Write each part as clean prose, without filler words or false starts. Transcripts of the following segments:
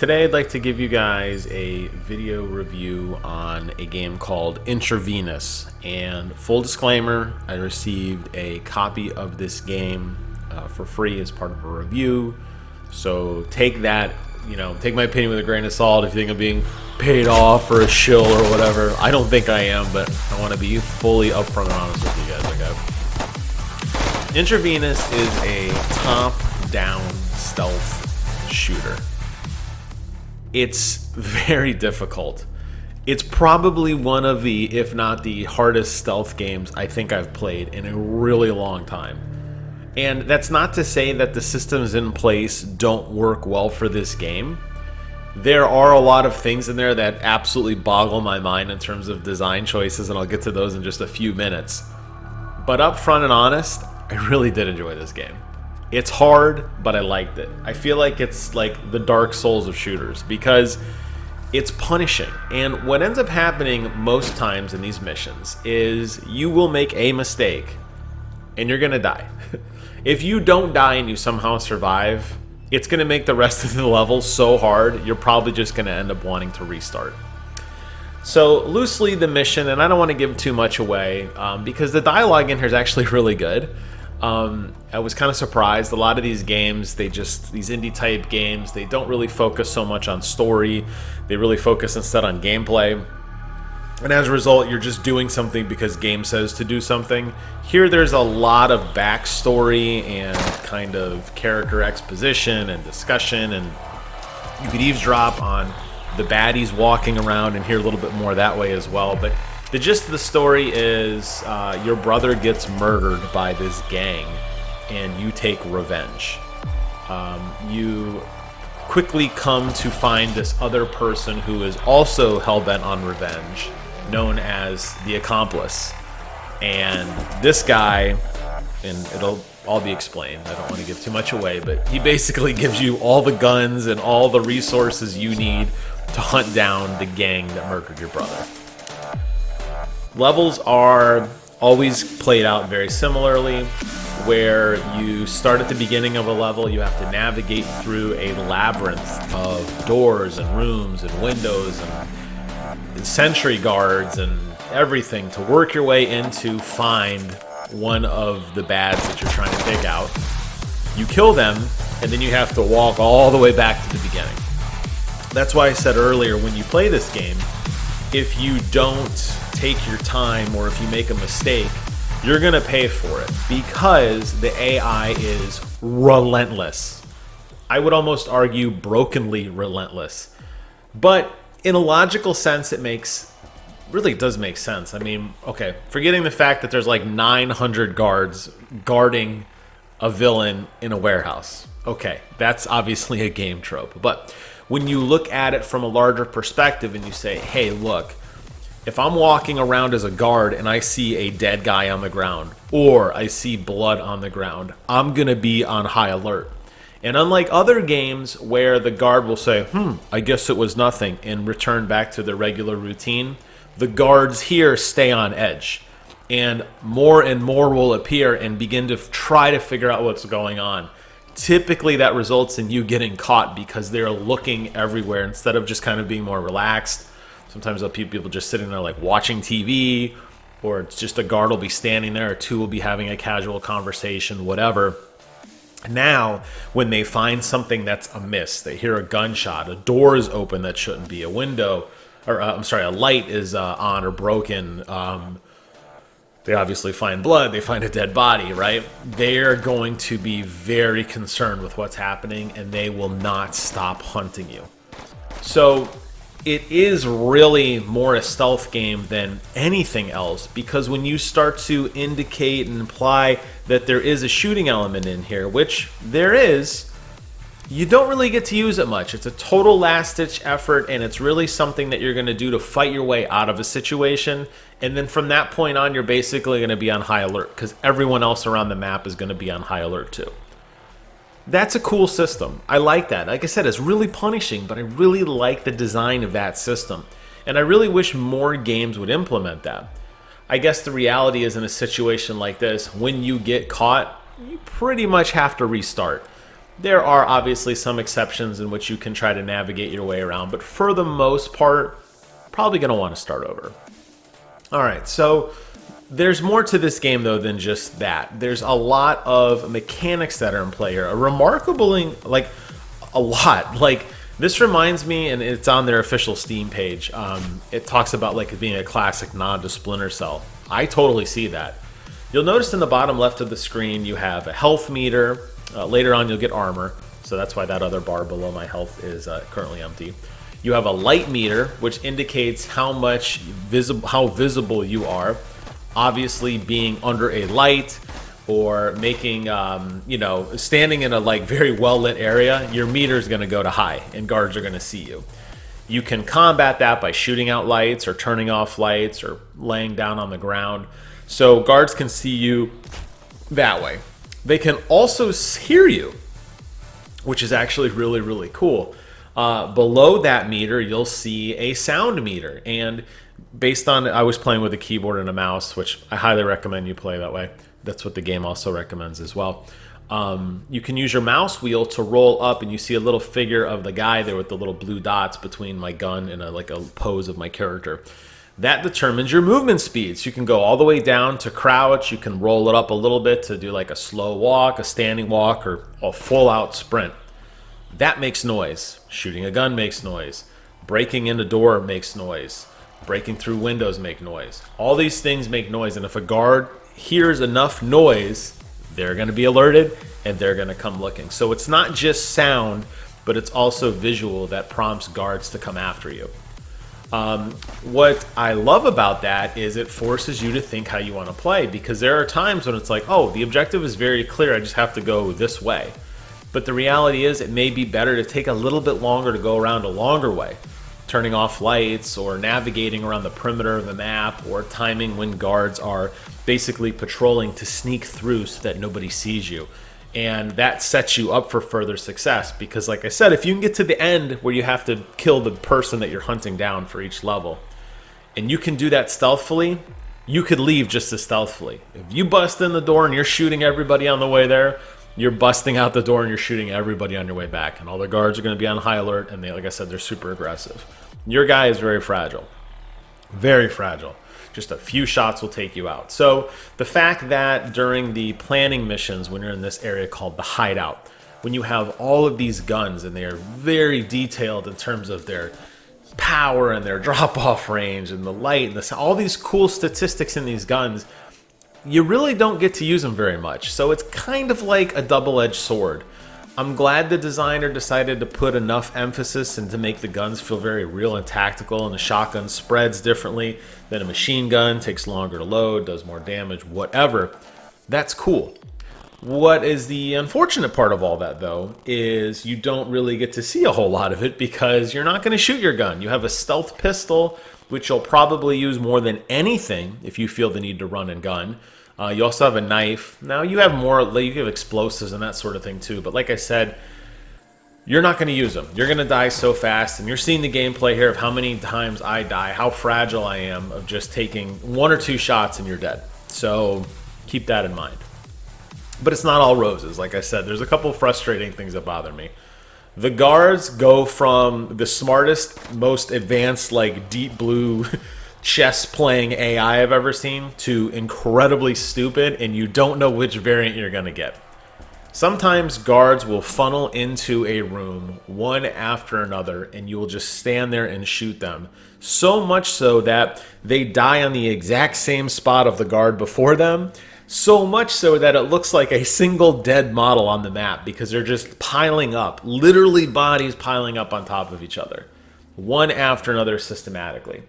Today I'd like to give you guys a video review on a game called Intravenous. And full disclaimer, I received a copy of this game for free as part of a review. So take that, take my opinion with a grain of salt if you think I'm being paid off or a shill or whatever. I don't think I am, but I want to be fully upfront and honest with you guys. Okay. Intravenous is a top-down stealth shooter. It's very difficult. It's probably one of the, if not the hardest stealth games I think I've played in a really long time. And that's not to say that the systems in place don't work well for this game. There are a lot of things in there that absolutely boggle my mind in terms of design choices, and I'll get to those in just a few minutes. But upfront and honest, I really did enjoy this game. It's hard, but I liked it. I feel like it's like the Dark Souls of shooters because it's punishing. And what ends up happening most times in these missions is you will make a mistake and you're going to die. If you don't die and you somehow survive, it's going to make the rest of the level so hard, you're probably just going to end up wanting to restart. So loosely the mission, and I don't want to give too much away because the dialogue in here is actually really good. I was kind of surprised. A lot of these games, these indie type games, they don't really focus so much on story. They really focus instead on gameplay. And as a result, you're just doing something because game says to do something. Here there's a lot of backstory and kind of character exposition and discussion, and you could eavesdrop on the baddies walking around and hear a little bit more that way as well. But the gist of the story is your brother gets murdered by this gang, and you take revenge. You quickly come to find this other person who is also hell-bent on revenge, known as the Accomplice. And this guy, and it'll all be explained, I don't want to give too much away, but he basically gives you all the guns and all the resources you need to hunt down the gang that murdered your brother. Levels are always played out very similarly, where you start at the beginning of a level, you have to navigate through a labyrinth of doors and rooms and windows and sentry guards and everything to work your way in to find one of the bads that you're trying to take out. You kill them, and then you have to walk all the way back to the beginning. That's why I said earlier, when you play this game, if you don't take your time or if you make a mistake, you're going to pay for it because the AI is relentless. I would almost argue brokenly relentless. But in a logical sense, really does make sense. I mean, okay, forgetting the fact that there's like 900 guards guarding a villain in a warehouse. Okay, that's obviously a game trope. But when you look at it from a larger perspective and you say, hey, look, if I'm walking around as a guard and I see a dead guy on the ground or I see blood on the ground, I'm going to be on high alert. And unlike other games where the guard will say, I guess it was nothing, and return back to their regular routine, the guards here stay on edge. And more will appear and begin to try to figure out what's going on. Typically that results in you getting caught because they're looking everywhere instead of just kind of being more relaxed. Sometimes there'll be people just sitting there like watching TV, or it's just a guard will be standing there, or two will be having a casual conversation, whatever. Now, when they find something that's amiss, they hear a gunshot, a door is open that shouldn't be, a window, or a light is on or broken, they obviously find blood, they find a dead body, right? They're going to be very concerned with what's happening, and they will not stop hunting you. So it is really more a stealth game than anything else, because when you start to indicate and imply that there is a shooting element in here, which there is, you don't really get to use it much. It's a total last-ditch effort, and it's really something that you're going to do to fight your way out of a situation. And then from that point on, you're basically going to be on high alert because everyone else around the map is going to be on high alert too. That's a cool system. I like that. Like I said, it's really punishing, but I really like the design of that system. And I really wish more games would implement that. I guess the reality is, in a situation like this, when you get caught, you pretty much have to restart. There are obviously some exceptions in which you can try to navigate your way around, but for the most part, probably going to want to start over. All right, so there's more to this game, though, than just that. There's a lot of mechanics that are in play here. A lot. Like, this reminds me, and it's on their official Steam page, it talks about like it being a classic nod to Splinter Cell. I totally see that. You'll notice in the bottom left of the screen, you have a health meter. Later on, you'll get armor, so that's why that other bar below my health is currently empty. You have a light meter, which indicates how visible you are. Obviously, being under a light or making, standing in a very well lit area, your meter is going to go to high, and guards are going to see you. You can combat that by shooting out lights or turning off lights or laying down on the ground. So guards can see you that way. They can also hear you, which is actually really, really cool. Below that meter, you'll see a sound meter. And based on, I was playing with a keyboard and a mouse, which I highly recommend you play that way. That's what the game also recommends as well. You can use your mouse wheel to roll up, and you see a little figure of the guy there with the little blue dots between my gun and a pose of my character. That determines your movement speed. So you can go all the way down to crouch. You can roll it up a little bit to do like a slow walk, a standing walk, or a full-out sprint. That makes noise. Shooting a gun makes noise. Breaking in a door makes noise. Breaking through windows make noise. All these things make noise, and if a guard hears enough noise, they're going to be alerted, and they're going to come looking. So it's not just sound, but it's also visual that prompts guards to come after you. What I love about that is it forces you to think how you want to play, because there are times when it's like, oh, the objective is very clear, I just have to go this way. But the reality is it may be better to take a little bit longer to go around a longer way, turning off lights or navigating around the perimeter of the map or timing when guards are basically patrolling to sneak through so that nobody sees you. And that sets you up for further success, because like I said, if you can get to the end where you have to kill the person that you're hunting down for each level, and you can do that stealthily, you could leave just as stealthily. If you bust in the door and you're shooting everybody on the way there, you're busting out the door and you're shooting everybody on your way back, and all the guards are going to be on high alert, and they, like I said, they're super aggressive. Your guy is very fragile. Very fragile. Just a few shots will take you out. So the fact that during the planning missions, when you're in this area called the hideout, when you have all of these guns and they are very detailed in terms of their power and their drop-off range and the light and all these cool statistics in these guns, you really don't get to use them very much. So it's kind of like a double-edged sword. I'm glad the designer decided to put enough emphasis and to make the guns feel very real and tactical, and the shotgun spreads differently than a machine gun, takes longer to load, does more damage, whatever. That's cool. What is the unfortunate part of all that, though, is you don't really get to see a whole lot of it because you're not going to shoot your gun. You have a stealth pistol, which you'll probably use more than anything if you feel the need to run and gun. You also have a knife. Now, you have explosives and that sort of thing, too. But like I said, you're not going to use them. You're going to die so fast. And you're seeing the gameplay here of how many times I die, how fragile I am of just taking one or two shots and you're dead. So keep that in mind. But it's not all roses. Like I said, there's a couple frustrating things that bother me. The guards go from the smartest, most advanced, deep blue chess playing AI I've ever seen to incredibly stupid, and you don't know which variant you're going to get. Sometimes guards will funnel into a room one after another, and you will just stand there and shoot them. So much so that they die on the exact same spot of the guard before them. So much so that it looks like a single dead model on the map because they're just piling up, literally bodies piling up on top of each other, one after another systematically.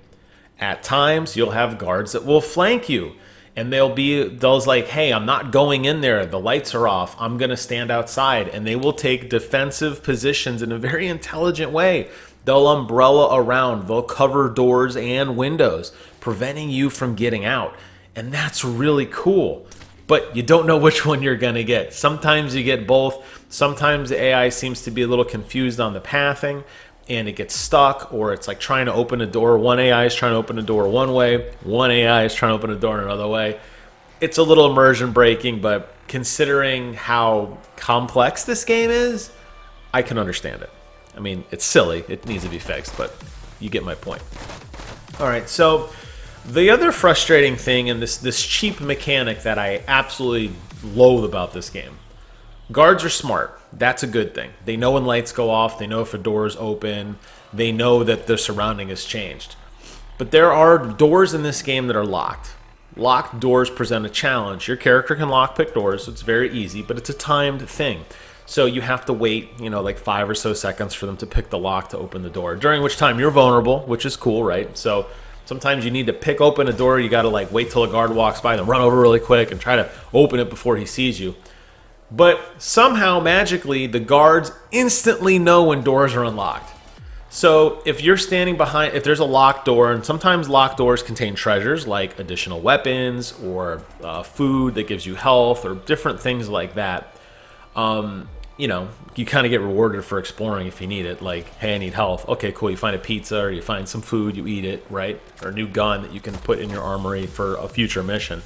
At times, you'll have guards that will flank you, and they'll be those like, hey, I'm not going in there. The lights are off. I'm going to stand outside, and they will take defensive positions in a very intelligent way. They'll umbrella around. They'll cover doors and windows, preventing you from getting out, and that's really cool. But you don't know which one you're going to get. Sometimes you get both. Sometimes the AI seems to be a little confused on the pathing, and it gets stuck, or it's like trying to open a door. One AI is trying to open a door one way, one AI is trying to open a door another way. It's a little immersion breaking, but considering how complex this game is, I can understand it. I mean, it's silly. It needs to be fixed, but you get my point. All right, so the other frustrating thing and this cheap mechanic that I absolutely loathe about this game. Guards are smart. That's a good thing. They know when lights go off. They know if a door is open. They know that the surrounding has changed. But there are doors in this game that are locked. Locked doors present a challenge. Your character can lockpick doors, so it's very easy, but it's a timed thing. So you have to wait, like 5 or so seconds for them to pick the lock to open the door, during which time you're vulnerable, which is cool, right? So sometimes you need to pick open a door. You got to wait till a guard walks by, then run over really quick and try to open it before he sees you. But somehow, magically, the guards instantly know when doors are unlocked. So if you're standing behind, if there's a locked door, and sometimes locked doors contain treasures like additional weapons or food that gives you health or different things like that, you kind of get rewarded for exploring if you need it. Like, hey, I need health. Okay, cool. You find a pizza or you find some food, you eat it, right? Or a new gun that you can put in your armory for a future mission.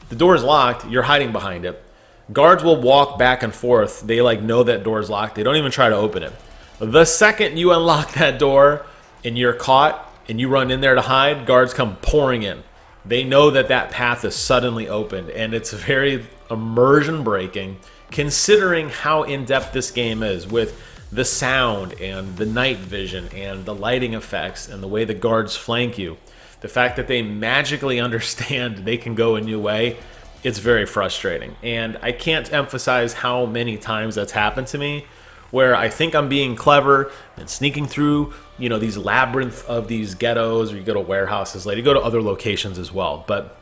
The door is locked. You're hiding behind it. Guards will walk back and forth. They know that door is locked. They don't even try to open it. The second you unlock that door and you're caught and you run in there to hide, guards come pouring in. They know that path is suddenly opened, and it's very immersion breaking considering how in-depth this game is with the sound and the night vision and the lighting effects and the way the guards flank you. The fact that they magically understand they can go a new way, it's very frustrating. And I can't emphasize how many times that's happened to me, where I think I'm being clever and sneaking through, these labyrinth of these ghettos, or you go to warehouses, you go to other locations as well. But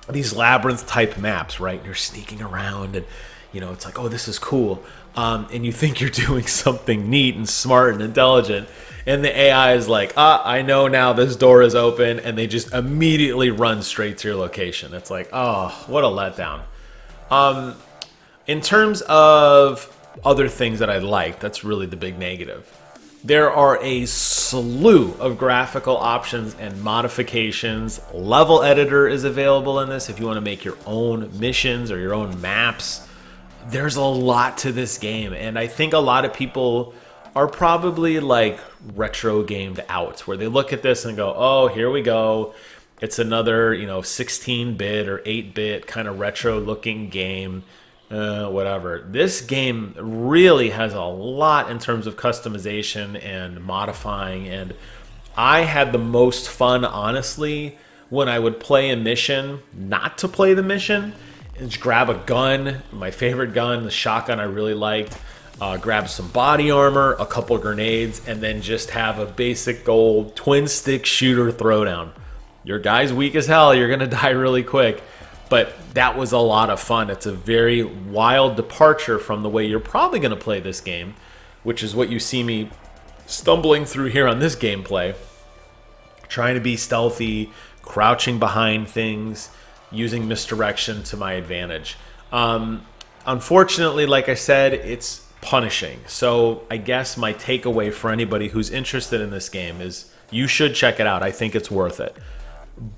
these labyrinth type maps, right? You're sneaking around and, it's like, oh, this is cool. And you think you're doing something neat and smart and intelligent. And the AI is like, I know now this door is open. And they just immediately run straight to your location. It's like, oh, what a letdown. In terms of other things that I like, that's really the big negative. There are a slew of graphical options and modifications. Level editor is available in this if you want to make your own missions or your own maps. There's a lot to this game, and I think a lot of people are probably retro gamed out, where they look at this and go, oh, here we go. It's another 16-bit or 8-bit kind of retro looking game. Whatever. This game really has a lot in terms of customization and modifying, and I had the most fun, honestly, when I would play a mission, not to play the mission, and just grab a gun, my favorite gun, the shotgun I really liked, grab some body armor, a couple grenades, and then just have a basic old twin stick shooter throwdown. Your guy's weak as hell, you're gonna die really quick. But that was a lot of fun. It's a very wild departure from the way you're probably going to play this game, which is what you see me stumbling through here on this gameplay. Trying to be stealthy, crouching behind things, using misdirection to my advantage. Unfortunately, like I said, it's punishing. So I guess my takeaway for anybody who's interested in this game is you should check it out. I think it's worth it.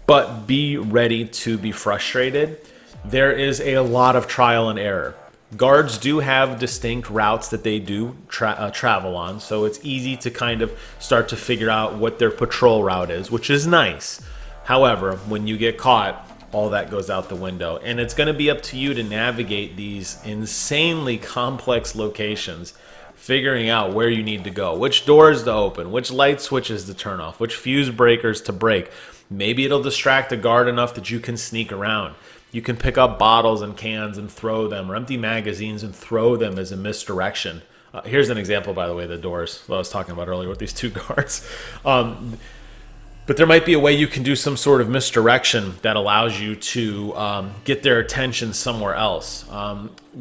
But be ready to be frustrated. There is a lot of trial and error. Guards do have distinct routes that they do travel on, so it's easy to kind of start to figure out what their patrol route is, which is nice. However, when you get caught, all that goes out the window, and it's going to be up to you to navigate these insanely complex locations, figuring out where you need to go, which doors to open, which light switches to turn off, which fuse breakers to break. Maybe it'll distract a guard enough that you can sneak around. You can pick up bottles and cans and throw them, or empty magazines and throw them as a misdirection. Here's an example, by the way, the doors that I was talking about earlier with these two guards. But there might be a way you can do some sort of misdirection that allows you to get their attention somewhere else.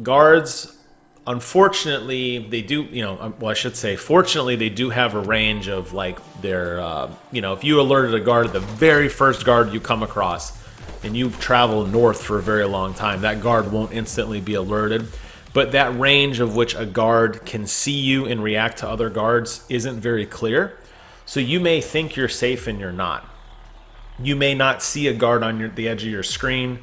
Guards, unfortunately, they do, well, I should say, fortunately, they do have a range of their, if you alerted a guard, the very first guard you come across, and you travel north for a very long time, that guard won't instantly be alerted. But that range of which a guard can see you and react to other guards isn't very clear. So you may think you're safe and you're not. You may not see a guard on the edge of your screen.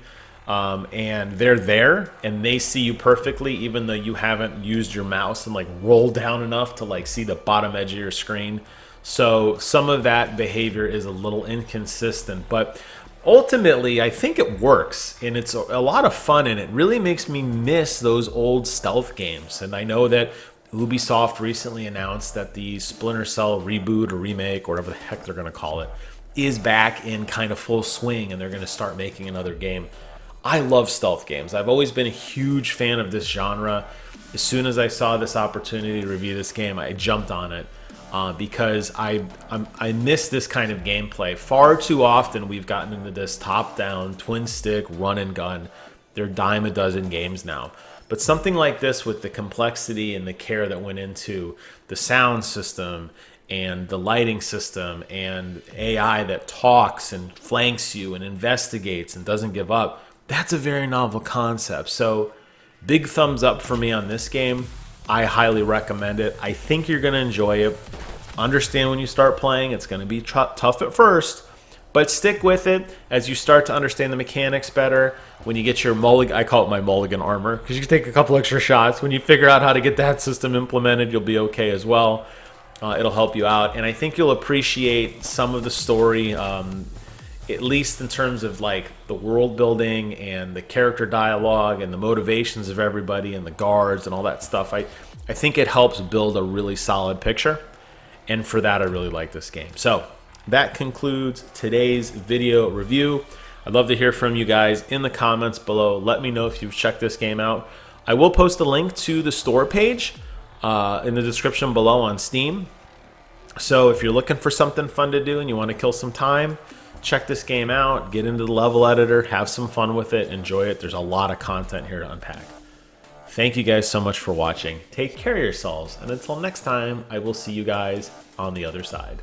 and they're there and they see you perfectly, even though you haven't used your mouse and like rolled down enough to like see the bottom edge of your screen. So some of that behavior is a little inconsistent, but ultimately I think it works and it's a lot of fun, and it really makes me miss those old stealth games. And I know that Ubisoft recently announced that the Splinter Cell reboot or remake, or whatever the heck they're going to call it, is back in kind of full swing, and they're going to start making another game. I love stealth games. I've always been a huge fan of this genre. As soon as I saw this opportunity to review this game, I jumped on it because I miss this kind of gameplay. Far too often we've gotten into this top-down, twin-stick, run-and-gun. They're dime a dozen games now. But something like this, with the complexity and the care that went into the sound system and the lighting system and AI that talks and flanks you and investigates and doesn't give up, that's a very novel concept. So big thumbs up for me on this game. I highly recommend it. I think you're going to enjoy it. Understand when you start playing, it's going to be tough at first, but stick with it as you start to understand the mechanics better. When you get your mulligan, I call it my mulligan armor, because you can take a couple extra shots. When you figure out how to get that system implemented, you'll be okay as well. It'll help you out, and I think you'll appreciate some of the story, at least in terms of like the world building and the character dialogue and the motivations of everybody and the guards and all that stuff. I think it helps build a really solid picture, and for that I really like this game. So that concludes today's video review. I'd love to hear from you guys in the comments below. Let me know if you've checked this game out. I will post a link to the store page in the description below on Steam. So if you're looking for something fun to do and you want to kill some time, check this game out, get into the level editor, have some fun with it, enjoy it. There's a lot of content here to unpack. Thank you guys so much for watching. Take care of yourselves, and until next time, I will see you guys on the other side.